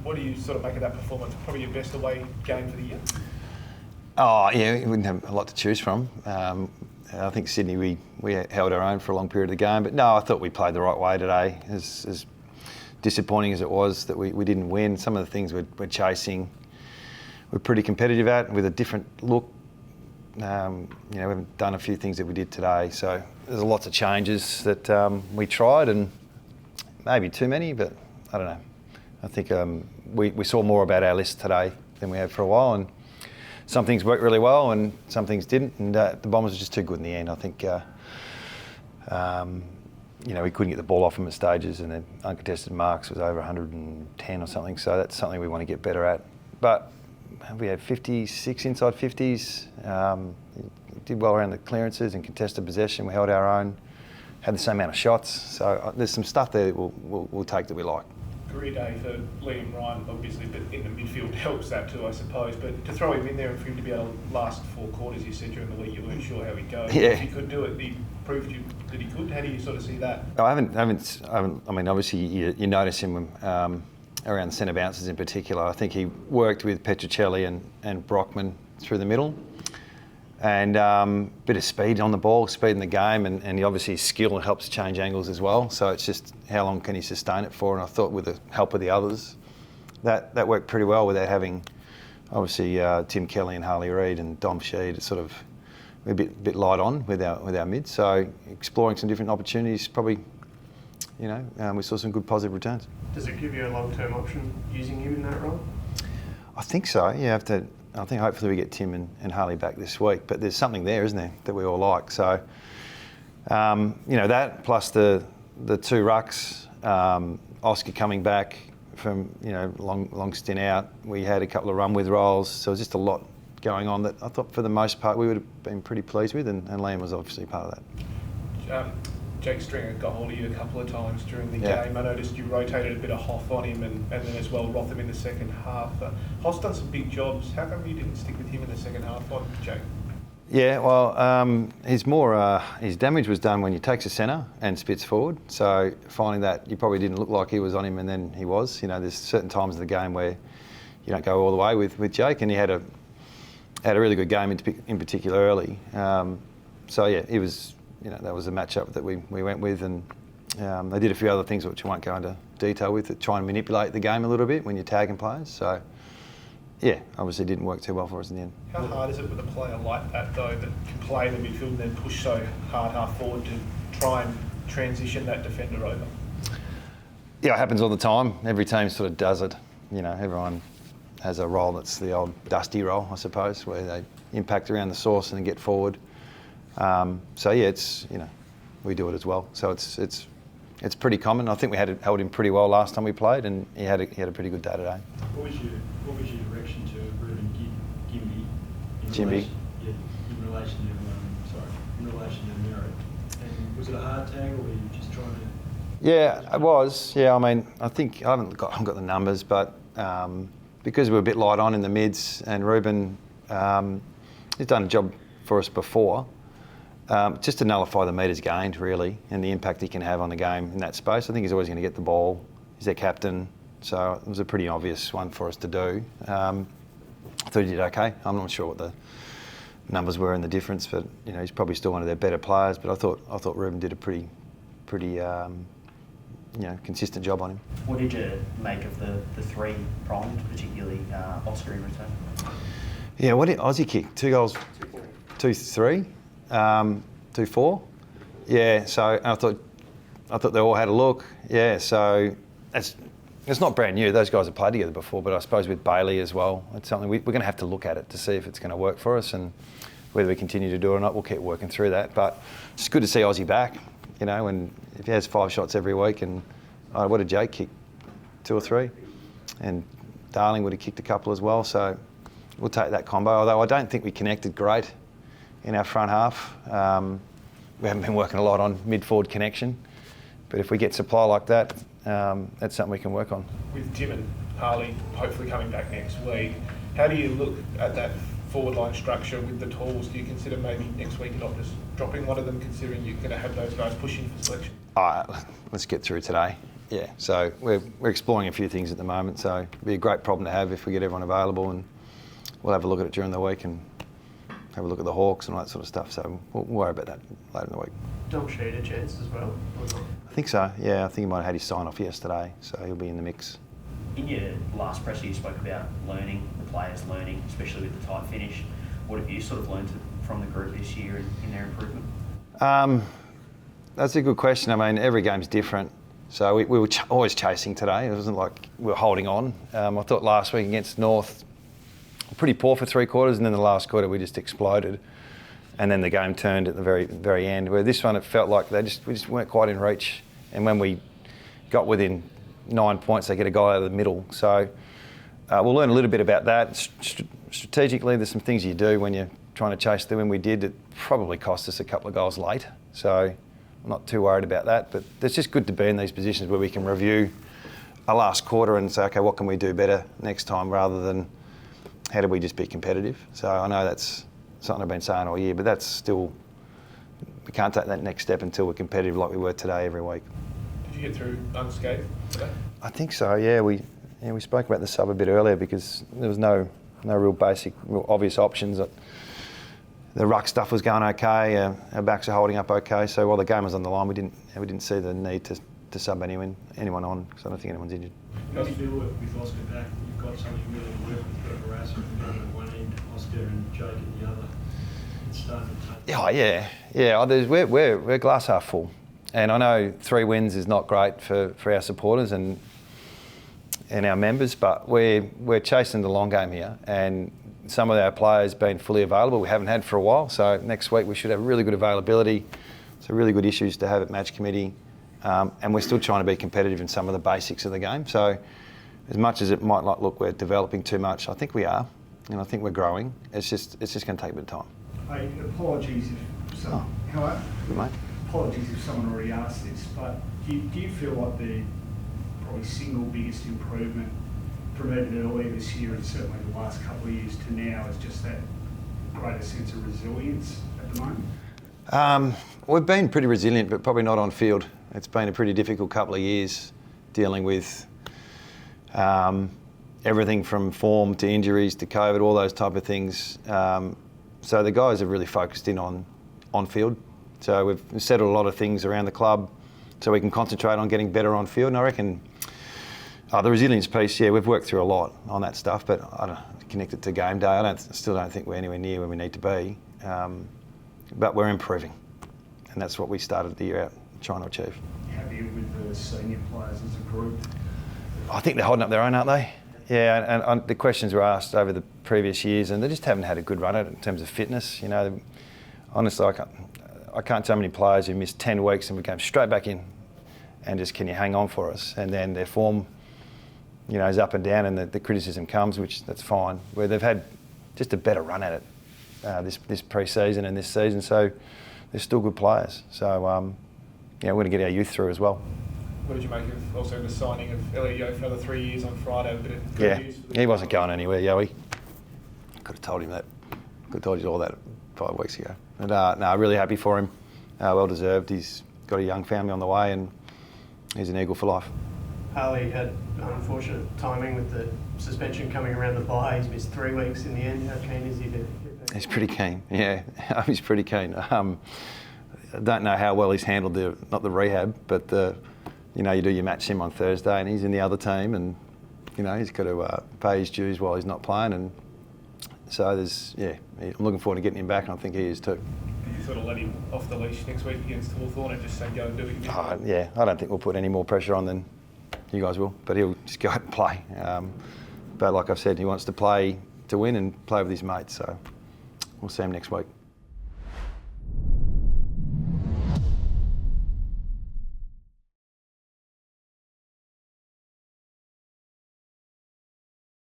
What do you sort of make of that performance? Probably your best away game for the year? Oh, yeah, we wouldn't have a lot to choose from. I think Sydney, we held our own for a long period of the game, but no, I thought we played the right way today. As disappointing as it was that we didn't win, some of the things we're chasing, we're pretty competitive at with a different look. We haven't done a few things that we did today, so there's lots of changes that we tried, and maybe too many, but I don't know. I think we saw more about our list today than we have for a while, and some things worked really well and some things didn't, and the Bombers were just too good in the end. I think we couldn't get the ball off them at stages, and the uncontested marks was over 110 or something, so that's something we want to get better at. But we had 56 inside 50s, did well around the clearances and contested possession. We held our own, had the same amount of shots, so there's some stuff there that we'll take that we like. Career day for Liam Ryan, obviously, but in the midfield helps that too, I suppose. But to throw him in there and for him to be able to last 4 quarters, you said during the week you weren't sure how he'd go. Yeah. If he could do it, he proved that he could. How do you sort of see that? I haven't. I mean, obviously you notice him around the centre bounces in particular. I think he worked with Petrocelli and Brockman through the middle, and bit of speed on the ball, speed in the game, and he obviously his skill helps change angles as well. So it's just how long can he sustain it for? And I thought with the help of the others, that worked pretty well without having obviously Tim Kelly and Harley Reid and Dom Sheed sort of a bit light on with our mid. So exploring some different opportunities, probably, we saw some good positive returns. Does it give you a long-term option using him in that role? I think so. Yeah, I think hopefully we get Tim and Harley back this week. But there's something there, isn't there, that we all like. So, that plus the 2 rucks, Oscar coming back from long stint out. We had a couple of run with roles, so it was just a lot going on that I thought for the most part we would have been pretty pleased with, and Liam was obviously part of that. Jake Stringer got hold of you a couple of times during the Yeah. game. I noticed you rotated a bit of Hoff on him and then as well Rotham in the second half. Hoff's done some big jobs. How come you didn't stick with him in the second half on Jake? Yeah, well, his damage was done when you takes a centre and spits forward. So finding that you probably didn't look like he was on him, and then he was. There's certain times of the game where you don't go all the way with Jake, and he had a really good game in particular early. So yeah, it was. That was a matchup that we went with, and they did a few other things which I won't go into detail with, that try and manipulate the game a little bit when you're tagging players. So, yeah, obviously didn't work too well for us in the end. How hard is it with a player like that, though, that can play in the midfield and then push so hard half forward to try and transition that defender over? Yeah, it happens all the time. Every team sort of does it. Everyone has a role that's the old dusty role, I suppose, where they impact around the source and then get forward. So yeah, it's we do it as well. So it's pretty common. I think we held him pretty well last time we played, and he had a pretty good day today. What was your direction to Ruben Gimby? Jimby. In relation to Merritt. And was it a hard tag, or were you just trying to? Yeah, it was. Yeah, I mean, I think I haven't got the numbers, but because we were a bit light on in the mids, and Ruben, he's done a job for us before. Just to nullify the metres gained, really, and the impact he can have on the game in that space. I think he's always going to get the ball. He's their captain, so it was a pretty obvious one for us to do. I thought he did okay. I'm not sure what the numbers were and the difference, but he's probably still one of their better players. But I thought Ruben did a pretty consistent job on him. What did you make of the 3 pronged, particularly Oscar in return? Yeah, what did Aussie kick? 2 goals, 2-3. 2-4. Yeah, so I thought they all had a look. Yeah, so it's not brand new. Those guys have played together before, but I suppose with Bailey as well, it's something we're going to have to look at it to see if it's going to work for us, and whether we continue to do it or not, we'll keep working through that. But it's good to see Aussie back, and if he has 5 shots every week, and what did Jake kick? 2 or 3? And Darling would have kicked a couple as well, so we'll take that combo, although I don't think we connected great in our front half. We haven't been working a lot on mid-forward connection, but if we get supply like that, that's something we can work on. With Tim and Harley hopefully coming back next week, how do you look at that forward line structure with the tools? Do you consider maybe next week not just dropping one of them, considering you're going to have those guys pushing for selection? Let's get through today. Yeah, so we're exploring a few things at the moment, so it'd be a great problem to have if we get everyone available, and we'll have a look at it during the week and have a look at the Hawks and all that sort of stuff, so we'll worry about that later in the week. Dom Sheed a chance as well, or not? I think so, yeah, I think he might have had his sign-off yesterday, so he'll be in the mix. In your last presser, you spoke about learning, the players learning, especially with the tight finish. What have you sort of learned from the group this year in their improvement? That's a good question. I mean, every game's different. So we were always chasing today. It wasn't like we were holding on. I thought last week against North, pretty poor for 3 quarters, and then the last quarter we just exploded. And then the game turned at the very end. Where this one, it felt like we just weren't quite in reach. And when we got within 9 points, they get a guy out of the middle. So we'll learn a little bit about that. Strategically, there's some things you do when you're trying to chase the win. We did, it probably cost us a couple of goals late. So I'm not too worried about that. But it's just good to be in these positions where we can review a last quarter and say, okay, what can we do better next time, rather than how do we just be competitive. So I know that's something I've been saying all year, but that's still, we can't take that next step until we're competitive like we were today every week. Did you get through unscathed today? I think so, yeah. We spoke about the sub a bit earlier because there was no real basic, real obvious options. The ruck stuff was going okay, our backs are holding up okay, so while the game was on the line, we didn't see the need to sub anyone on, because I don't think anyone's injured. How do you feel with Oscar back? You've got something really to work with, Barassi at one end, Oscar and Jake at the other. It's starting to take... Yeah. We're glass half full. And I know 3 wins is not great for our supporters and our members, but we're chasing the long game here, and some of our players been fully available. We haven't had for a while, so next week we should have really good availability. So really good issues to have at match committee, and we're still trying to be competitive in some of the basics of the game. So as much as it might not look we're developing too much, I think we are, and I think we're growing. It's just going to take a bit of time. Hey, apologies if some. Hello. Good mate. Apologies if someone already asked this, but do you feel like the probably single biggest improvement from even earlier this year and certainly the last couple of years to now is just that greater sense of resilience at the moment? We've been pretty resilient, but probably not on field. It's been a pretty difficult couple of years dealing with everything from form to injuries to COVID, all those type of things. So the guys have really focused in on field. So we've settled a lot of things around the club so we can concentrate on getting better on field. And I reckon the resilience piece, yeah, we've worked through a lot on that stuff, but I don't connect it to game day. I still don't think we're anywhere near where we need to be, but we're improving. And that's what we started the year out trying to achieve. Happy with the senior players as a group? I think they're holding up their own, aren't they? Yeah, and the questions were asked over the previous years, and they just haven't had a good run at it in terms of fitness. You know, honestly, I can't tell how many players who missed 10 weeks and we came straight back in and just, can you hang on for us? And then their form, you know, is up and down, and the criticism comes, which that's fine, where they've had just a better run at it this pre-season and this season. So they're still good players. So, yeah, we're going to get our youth through as well. What did you make of also the signing of Elliot Yeo for another 3 years on Friday? A bit of good news for the he wasn't going anywhere, Yoey. Could have told him that. Could have told you all that 5 weeks ago. But no, really happy for him. Well deserved. He's got a young family on the way, and he's an Eagle for life. Harley had unfortunate timing with the suspension coming around the bye. He's missed 3 weeks in the end. How keen is he to get back? He's pretty keen, yeah. He's pretty keen. I don't know how well he's handled not the rehab, but you know, you do your match sim on Thursday and he's in the other team, and you know, he's got to pay his dues while he's not playing, and so I'm looking forward to getting him back, and I think he is too. Did you sort of let him off the leash next week against Hawthorn and just say go and do it? Yeah, I don't think we'll put any more pressure on than you guys will, but he'll just go out and play. But like I've said, he wants to play to win and play with his mates, so we'll see him next week.